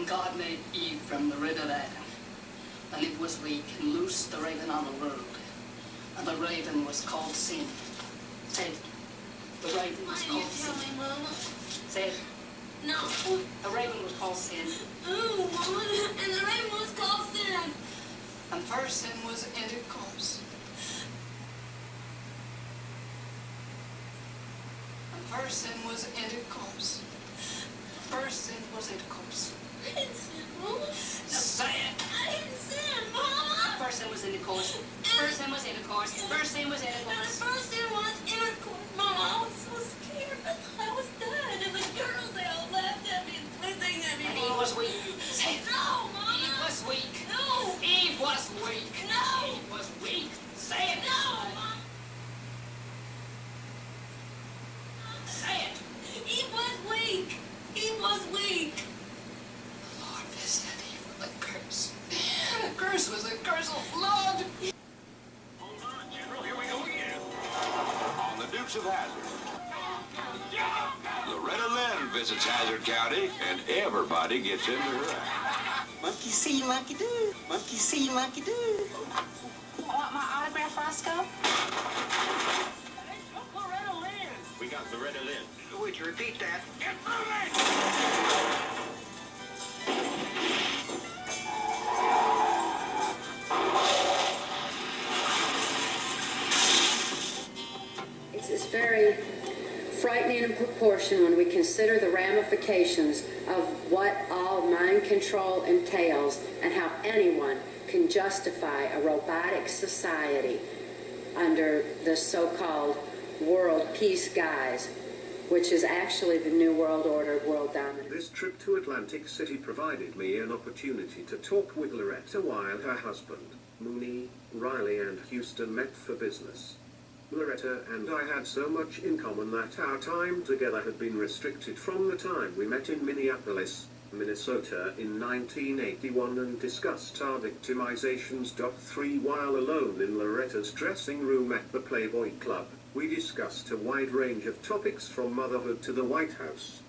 God made Eve from the rib of Adam, and it was weak, and loosed the raven on the world. And the raven was called sin. Say it. The raven was called sin. Why didn't you tell me, Mama? Say it. No. The raven was called sin. Oh, Mama, and the raven was called sin. And first sin was intercourse. And first sin was intercourse. First sin was intercourse. I didn't sin, Mama. Say it. I didn't sin, Mama. First sin was intercourse. First sin was intercourse. First sin was intercourse. The first sin was intercourse. Mama, I was so scared. I thought I was dead. And the girls, they all laughed at me and everything at me. And Eve was weak. Say it. No, Mama. Eve was weak. No. Eve was weak. No. Eve was weak. Say it. No, Mama. Say it. Eve was weak. Eve was weak. The Lord visited Eve with a curse. The curse was a curse of blood. Hold on, General. Here we go again. On the Dukes of Hazzard. Loretta Lynn visits Hazzard County, and everybody gets into her act. Monkey see, monkey do. Monkey see, monkey do. Want my autograph, Roscoe? Loretta Lynn. We got Loretta Lynn. Would you repeat that? Get moving! It's very frightening in proportion when we consider the ramifications of what all mind control entails and how anyone can justify a robotic society under the so-called world peace guise, which is actually the New World Order, world dominance. This trip to Atlantic City provided me an opportunity to talk with Loretta while her husband, Mooney, Riley, and Houston met for business. Loretta and I had so much in common that our time together had been restricted from the time we met in Minneapolis, Minnesota in 1981 and discussed our victimizations. 3 While alone in Loretta's dressing room at the Playboy Club, we discussed a wide range of topics from motherhood to the White House.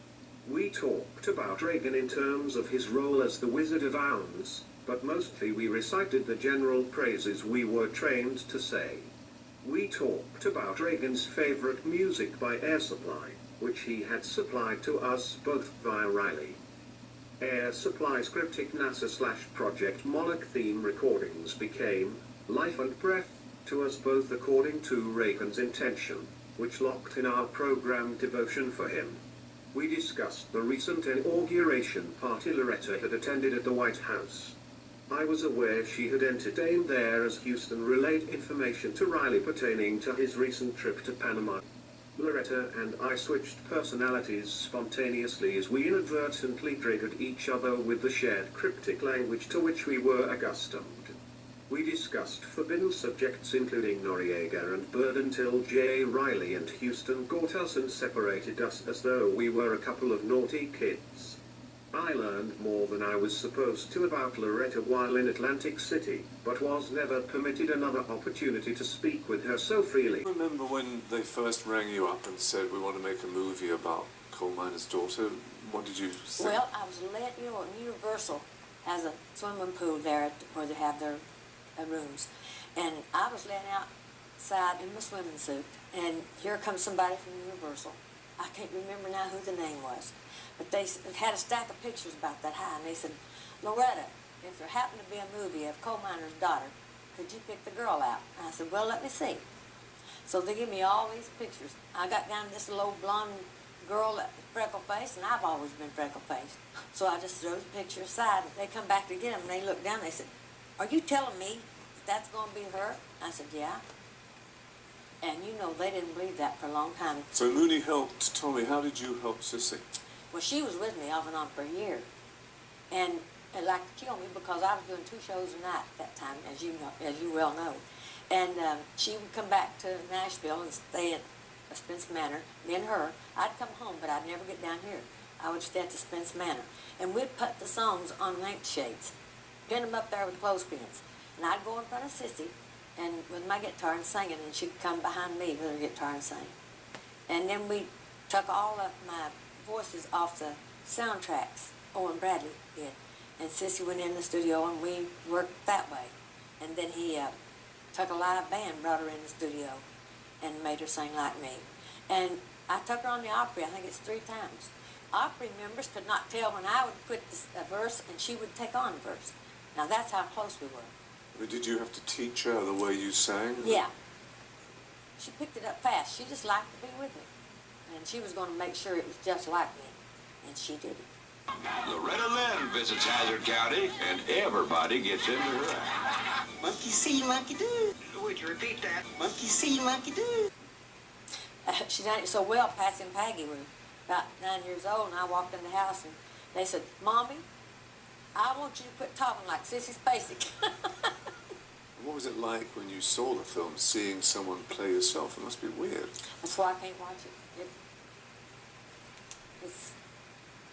We talked about Reagan in terms of his role as the Wizard of Oz, but mostly we recited the general praises we were trained to say. We talked about Reagan's favorite music by Air Supply, which he had supplied to us both via Riley. Air Supply's cryptic NASA/Project Monarch theme recordings became life and breath to us both according to Reagan's intention, which locked in our program devotion for him. We discussed the recent inauguration party Loretta had attended at the White House. I was aware she had entertained there as Houston relayed information to Riley pertaining to his recent trip to Panama. Loretta and I switched personalities spontaneously as we inadvertently triggered each other with the shared cryptic language to which we were accustomed. We discussed forbidden subjects including Noriega and Bird until J. Riley and Houston got us and separated us as though we were a couple of naughty kids. I learned more than I was supposed to about Loretta while in Atlantic City, but was never permitted another opportunity to speak with her so freely. I remember when they first rang you up and said we want to make a movie about coal miner's daughter. What did you think? Well, I was let, Universal has a swimming pool there where they have their rooms, and I was let outside in my swimming suit, and here comes somebody from Universal. I can't remember now who the name was. But they had a stack of pictures about that high, and they said, Loretta, if there happened to be a movie of coal miner's daughter, could you pick the girl out? And I said, well, let me see. So they give me all these pictures. I got down to this little blonde girl, freckle-faced, and I've always been freckle-faced. So I just threw the picture aside. They come back to get them, and they looked down, and they said, are you telling me that's going to be her? I said, yeah. And they didn't believe that for a long time. So Mooney helped Tommy. How did you help Sissy? Well, she was with me off and on for a year. And it liked to kill me because I was doing 2 shows a night at that time, as you well know. And she would come back to Nashville and stay at Spence Manor. Me and her, I'd come home, but I'd never get down here. I would stay at the Spence Manor. And we'd put the songs on lampshades, pin them up there with clothespins. And I'd go in front of Sissy and with my guitar and sing it, and she'd come behind me with her guitar and sing. And then we took all of my voices off the soundtracks, Owen Bradley did, And Sissy went in the studio and we worked that way. And then he took a live band, brought her in the studio, and made her sing like me. And I took her on the Opry, I think it's 3 times. Opry members could not tell when I would put a verse and she would take on a verse. Now that's how close we were. But did you have to teach her the way you sang? Yeah. She picked it up fast. She just liked to be with me. And she was going to make sure it was just like me. And she did it. Loretta Lynn visits Hazard County, and everybody gets into her act. Monkey see, monkey do. Would you repeat that? Monkey see, monkey do. She done it so well, Patsy and Peggy were about 9 years old, and I walked in the house, and they said, Mommy, I want you to quit talking like Sissy Spacek. What was it like when you saw the film, seeing someone play yourself? It must be weird. That's why I can't watch it.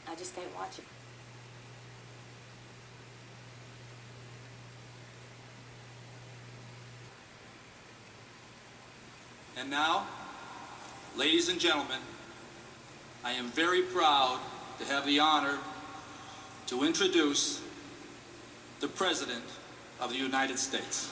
I just can't watch it. And now, ladies and gentlemen, I am very proud to have the honor to introduce the President of the United States.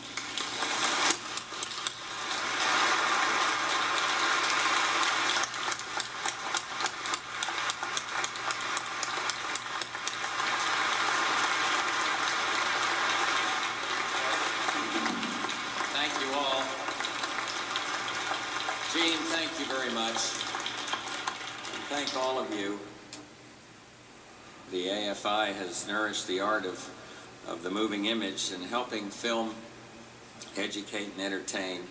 Thank you all. Gene, thank you very much. And thank all of you. The AFI has nourished the art of the moving image, and helping film educate and entertain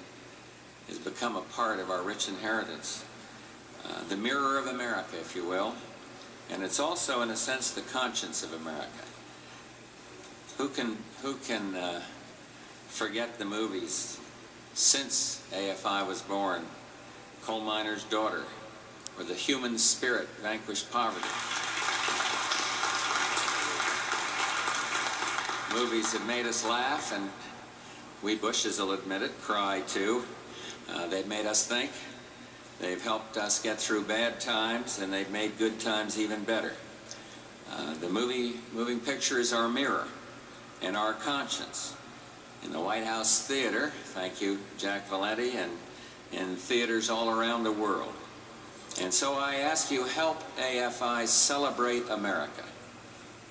has become a part of our rich inheritance. The mirror of America, if you will. And it's also, in a sense, the conscience of America. Who can forget the movies since AFI was born? Coal Miner's Daughter, where the human spirit vanquished poverty. Movies have made us laugh, and we Bushes will admit it, cry too. They've made us think. They've helped us get through bad times, and they've made good times even better. The moving picture is our mirror and our conscience. In the White House Theater, thank you, Jack Valenti, and in theaters all around the world. And so I ask you, help AFI celebrate America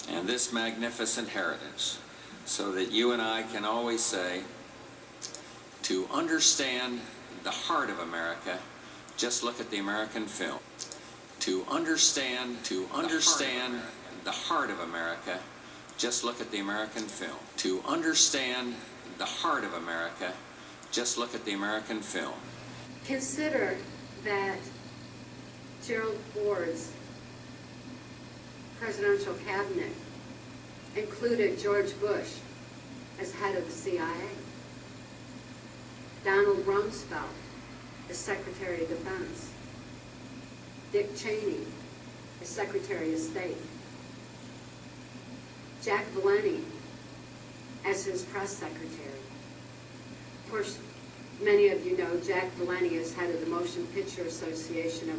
and this magnificent heritage, so that you and I can always say, to understand the heart of America, just look at the American film. To understand the heart of America, just look at the American film. To understand the heart of America, just look at the American film. Consider that Gerald Ford's presidential cabinet included George Bush as head of the CIA, Donald Rumsfeld as Secretary of Defense, Dick Cheney as Secretary of State, Jack Valenti as his press secretary. Of course, many of you know Jack Valenti is head of the Motion Picture Association of